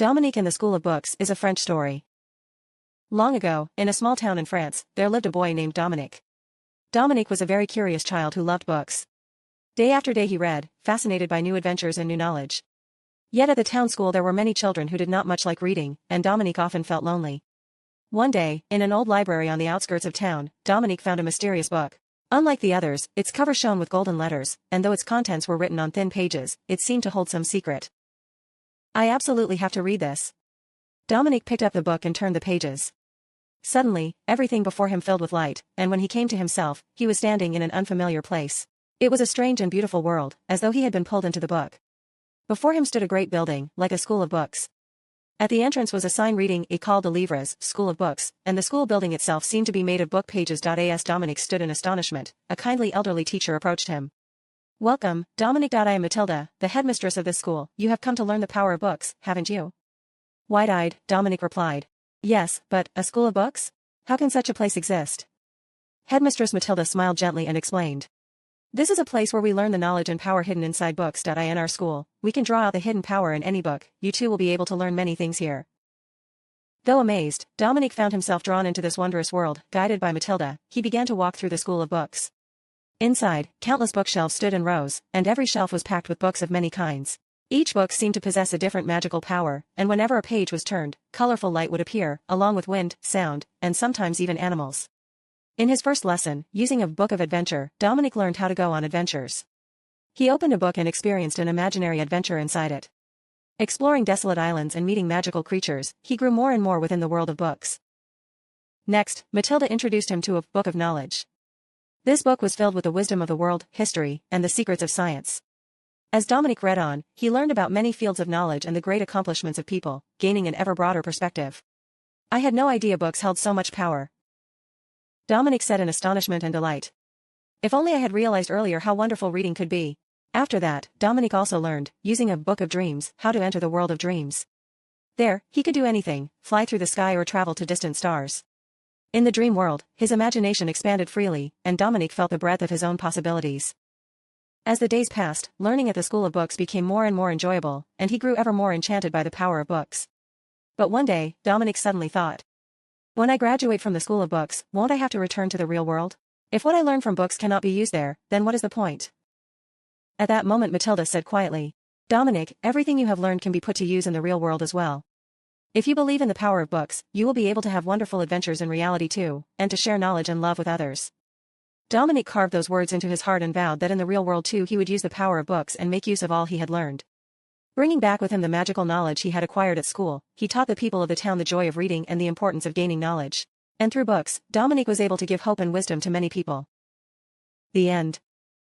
Dominique and the School of Books is a French story. Long ago, in a small town in France, there lived a boy named Dominique. Dominique was a very curious child who loved books. Day after day he read, fascinated by new adventures and new knowledge. Yet at the town school there were many children who did not much like reading, and Dominique often felt lonely. One day, in an old library on the outskirts of town, Dominique found a mysterious book. Unlike the others, its cover shone with golden letters, and though its contents were written on thin pages, it seemed to hold some secret. I absolutely have to read this. Dominique picked up the book and turned the pages. Suddenly, everything before him filled with light, and when he came to himself, he was standing in an unfamiliar place. It was a strange and beautiful world, as though he had been pulled into the book. Before him stood a great building, like a school of books. At the entrance was a sign reading École de Livres, School of Books, and the school building itself seemed to be made of book pages. As Dominique stood in astonishment, a kindly elderly teacher approached him. Welcome, Dominique. I am Matilda, the headmistress of this school. You have come to learn the power of books, haven't you? Wide-eyed, Dominique replied. Yes, but, a school of books? How can such a place exist? Headmistress Matilda smiled gently and explained. This is a place where we learn the knowledge and power hidden inside books. In our school, we can draw out the hidden power in any book. You too will be able to learn many things here. Though amazed, Dominique found himself drawn into this wondrous world. Guided by Matilda, he began to walk through the school of books. Inside, countless bookshelves stood in rows, and every shelf was packed with books of many kinds. Each book seemed to possess a different magical power, and whenever a page was turned, colorful light would appear, along with wind, sound, and sometimes even animals. In his first lesson, using a book of adventure, Dominique learned how to go on adventures. He opened a book and experienced an imaginary adventure inside it. Exploring desolate islands and meeting magical creatures, he grew more and more within the world of books. Next, Matilda introduced him to a book of knowledge. This book was filled with the wisdom of the world, history, and the secrets of science. As Dominique read on, he learned about many fields of knowledge and the great accomplishments of people, gaining an ever broader perspective. I had no idea books held so much power, Dominique said in astonishment and delight. If only I had realized earlier how wonderful reading could be. After that, Dominique also learned, using a book of dreams, how to enter the world of dreams. There, he could do anything, fly through the sky or travel to distant stars. In the dream world, his imagination expanded freely, and Dominique felt the breadth of his own possibilities. As the days passed, learning at the School of Books became more and more enjoyable, and he grew ever more enchanted by the power of books. But one day, Dominique suddenly thought. When I graduate from the School of Books, won't I have to return to the real world? If what I learn from books cannot be used there, then what is the point? At that moment Matilda said quietly, Dominique, everything you have learned can be put to use in the real world as well. If you believe in the power of books, you will be able to have wonderful adventures in reality too, and to share knowledge and love with others. Dominique carved those words into his heart and vowed that in the real world too he would use the power of books and make use of all he had learned. Bringing back with him the magical knowledge he had acquired at school, he taught the people of the town the joy of reading and the importance of gaining knowledge. And through books, Dominique was able to give hope and wisdom to many people. The end.